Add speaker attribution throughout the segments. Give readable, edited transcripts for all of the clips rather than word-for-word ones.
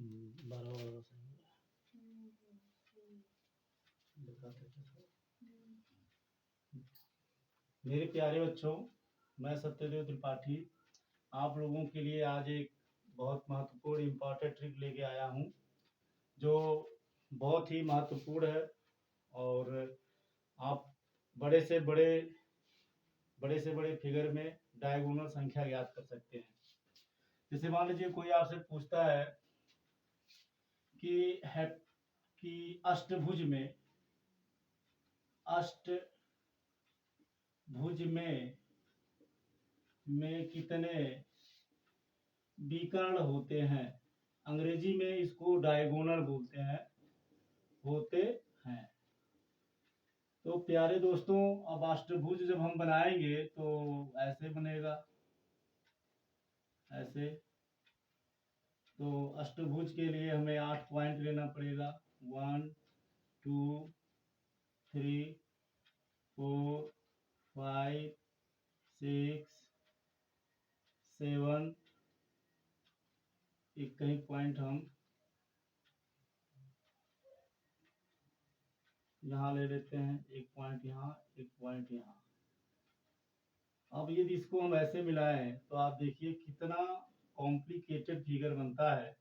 Speaker 1: 12 वाला सही है। मेरे प्यारे बच्चों, मैं सत्यदेव त्रिपाठी आप लोगों के लिए आज एक बहुत महत्वपूर्ण इम्पॉर्टेंट ट्रिक लेके आया हूँ जो बहुत ही महत्वपूर्ण है और आप बड़े से बड़े फिगर में डायगोनल संख्या याद कर सकते हैं। जैसे मान लीजिए कोई आपसे पूछता है कि अष्टभुज में कितने विकर्ण होते हैं। अंग्रेजी में इसको डायगोनल होते हैं। तो प्यारे दोस्तों, अब अष्टभुज जब हम बनाएंगे तो ऐसे बनेगा, ऐसे। तो अष्टभुज के लिए हमें 8 पॉइंट लेना पड़ेगा। 1 2 3 4 5 6 7। एक कहीं पॉइंट हम यहाँ ले लेते हैं, एक पॉइंट यहाँ, एक पॉइंट यहाँ। अब यदि इसको हम ऐसे मिलाएं तो आप देखिए कितना कॉम्प्लिकेटेड फिगर बनता है।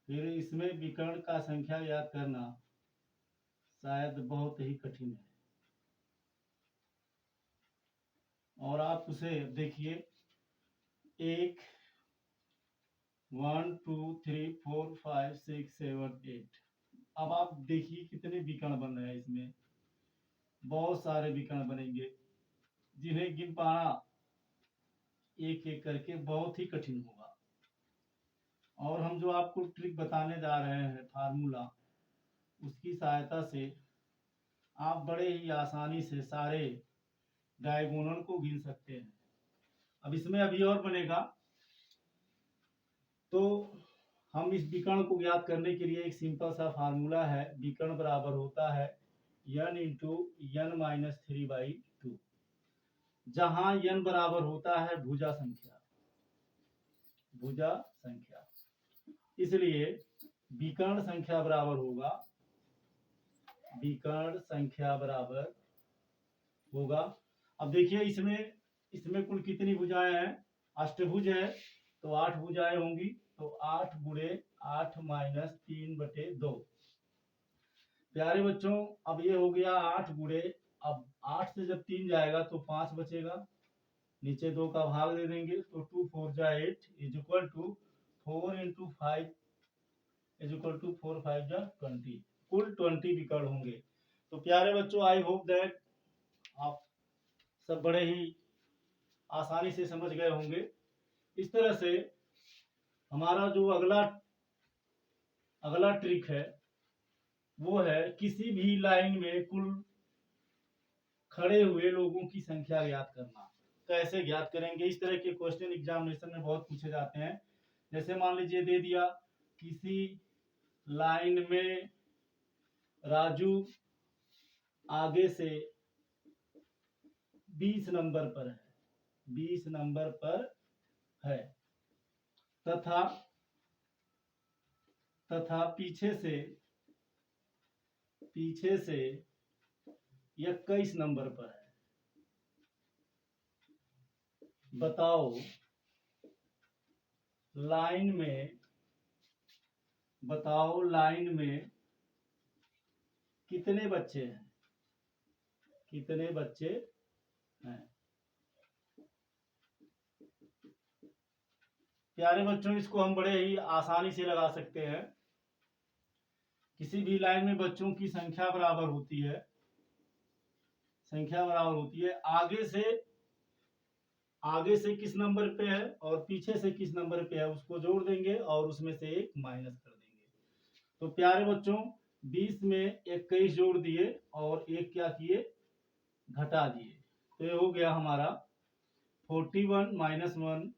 Speaker 1: फिर इसमें विकर्ण का संख्या याद करना शायद बहुत ही कठिन है। और आप उसे देखिए 1 1 2 3 4 5 6 7 8। अब आप देखिए कितने विकर्ण बन रहे हैं। इसमें बहुत सारे विकर्ण बनेंगे जिन्हें गिन पाना एक एक करके बहुत ही कठिन होगा। और हम जो आपको ट्रिक बताने जा रहे हैं, फार्मूला, उसकी सहायता से आप बड़े ही आसानी से सारे डायगोनल को गिन सकते हैं। अब इसमें अभी और बनेगा। तो हम इस विकर्ण को ज्ञात करने के लिए एक सिंपल सा फार्मूला है। विकर्ण बराबर होता है n इंटू n माइनस 3/2, जहां n बराबर होता है भुजा संख्या। इसलिए विकर्ण संख्या बराबर होगा। अब देखिए इसमें कुल कितनी भुजाएं हैं। अष्टभुज है तो 8 भुजाएं होंगी। तो 8 गुणे 8 माइनस 3/2। प्यारे बच्चों, अब ये हो गया 8 गुणे, अब 8 से जब 3 जाएगा तो 5 बचेगा, नीचे 2 का भाग दे देंगे। तो 2 4 जा 8 is equal to 4 into 5 is equal to 4 5 जा 20। कुल 20 विकर्ण होंगे। तो प्यारे बच्चों, आई होप दैट आप सब बड़े ही आसानी से समझ गए होंगे। इस तरह से हमारा जो अगला ट्रिक है वो है किसी भी लाइन में कुल खड़े हुए लोगों की संख्या ज्ञात करना। कैसे ज्ञात करेंगे? इस तरह के क्वेश्चन एग्जामिनेशन में बहुत पूछे जाते हैं। जैसे मान लीजिए दे दिया किसी लाइन में राजू आगे से 20 नंबर पर है तथा पीछे से 21 नंबर पर है। बताओ लाइन में कितने बच्चे हैं। प्यारे बच्चों, इसको हम बड़े ही आसानी से लगा सकते हैं। किसी भी लाइन में बच्चों की संख्या बराबर होती है आगे से किस नंबर पे है और पीछे से किस नंबर पे है, उसको जोड़ देंगे और उसमें से एक माइनस कर देंगे। तो प्यारे बच्चों, 20 में 21 जोड़ दिए और एक क्या किए, घटा दिए। तो ये हो गया हमारा 41 माइनस 1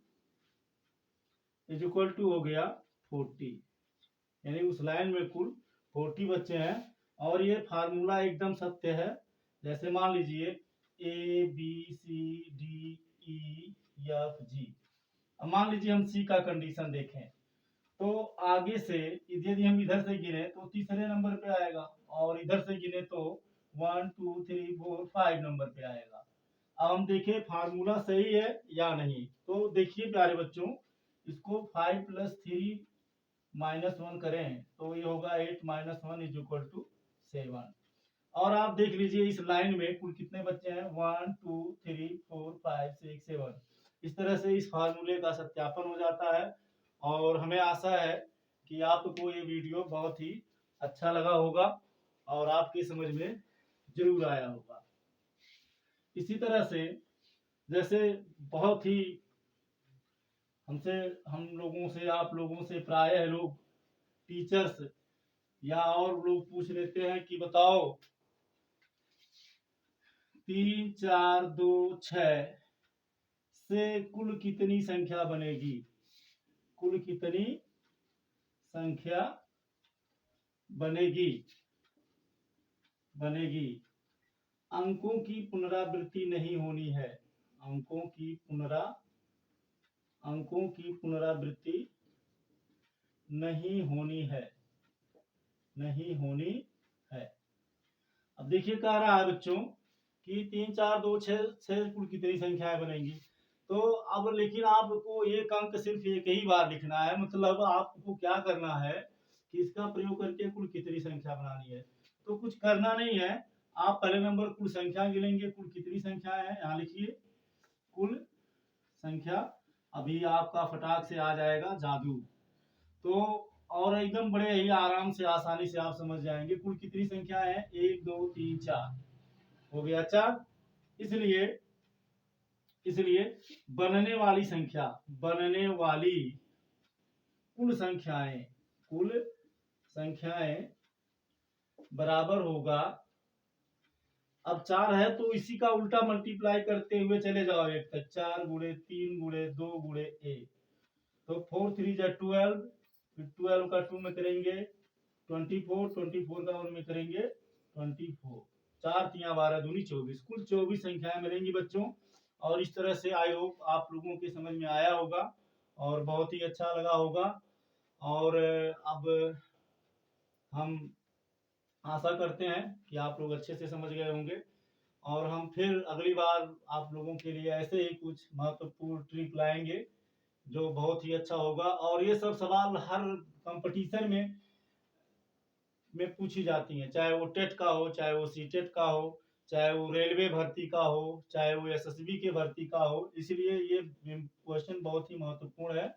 Speaker 1: इज इक्वल टू हो गया 40। यानी उस लाइन में कुल 40 बच्चे हैं। और ये फार्मूला एकदम सत्य है। जैसे मान लीजिए ABCDEFG। अब मान लीजिए हम सी का कंडीशन देखें तो आगे से यदि हम इधर से गिने तो तीसरे नंबर पे आएगा, और इधर से गिने तो 1 2 3 4 5 नंबर पे आएगा। अब हम देखें फार्मूला सही है या नहीं। तो देखिए प्यारे बच्चों, इसको 5 + 3 -1 करें तो ये होगा 8 - 1 = 7। और आप देख लीजिए इस लाइन में कुल कितने बच्चे हैं, 1 2 3 4 5 6 7। इस तरह से इस फार्मूले का सत्यापन हो जाता है। और हमें आशा है कि आपको ये वीडियो बहुत ही अच्छा लगा होगा और आपकी समझ में जरूर आया होगा। इसी तरह से जैसे बहुत ही हम लोगों से आप लोगों से प्रायः लोग टीचर्स या और लोग पूछ लेते हैं कि बताओ 3 4 2 6 से कुल कितनी संख्या बनेगी, कुल कितनी संख्या बनेगी। अंकों की पुनरावृत्ति नहीं होनी है, अंकों की पुनरावृत्ति नहीं होनी है। अब देखिए कह रहा है बच्चों कि 3 4 2 6 कुल कितनी संख्याएं बनेंगी। तो अब लेकिन आपको एक अंक सिर्फ एक ही बार लिखना है, मतलब आपको क्या करना है कि इसका प्रयोग करके कुल कितनी संख्या बनानी है। तो कुछ करना नहीं है, आप पहले नंबर कुल संख्या गिनेंगे, कुल कितनी संख्या है यहाँ लिखिए कुल संख्या। अभी आपका फटाक से आ जाएगा जादू। तो और एकदम बड़े ही आराम से आसानी से आप समझ जाएंगे कुल कितनी संख्या है, 1 2 3 4 हो गया 4। इसलिए बनने वाली कुल संख्याएं बराबर होगा। अब 4 है तो इसी का उल्टा मल्टीप्लाई करते हुए चले जाओ, एक तक 4 गुणे 3 गुणे 2 गुणे 1, तो 4 3 जा 12, फिर 12 का 2 में करेंगे 24, 24 का 1 में करेंगे 24, 4 3 12 दूनी 24, कुल 24 संख्याएं मिलेंगी बच्चों। और इस तरह से आई होप आप लोगों के समझ में आया होगा और बहुत ही अच्छा लगा होगा। और अब हम आशा करते हैं कि आप लोग अच्छे से समझ गए होंगे, और हम फिर अगली बार आप लोगों के लिए ऐसे ही कुछ महत्वपूर्ण ट्रिक लाएंगे जो बहुत ही अच्छा होगा। और ये सब सवाल हर कंपटीशन में पूछी जाती हैं, चाहे वो टेट का हो, चाहे वो सीटेट का हो, चाहे वो रेलवे भर्ती का हो, चाहे वो एसएसबी के भर्ती का हो। इसलिए ये क्वेश्चन बहुत ही महत्वपूर्ण है।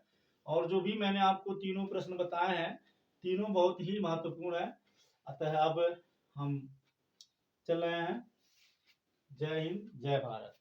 Speaker 1: और जो भी मैंने आपको तीनों प्रश्न बताए हैं, तीनों बहुत ही महत्वपूर्ण है। अतः अब हम चल रहे हैं। जय हिंद, जय भारत।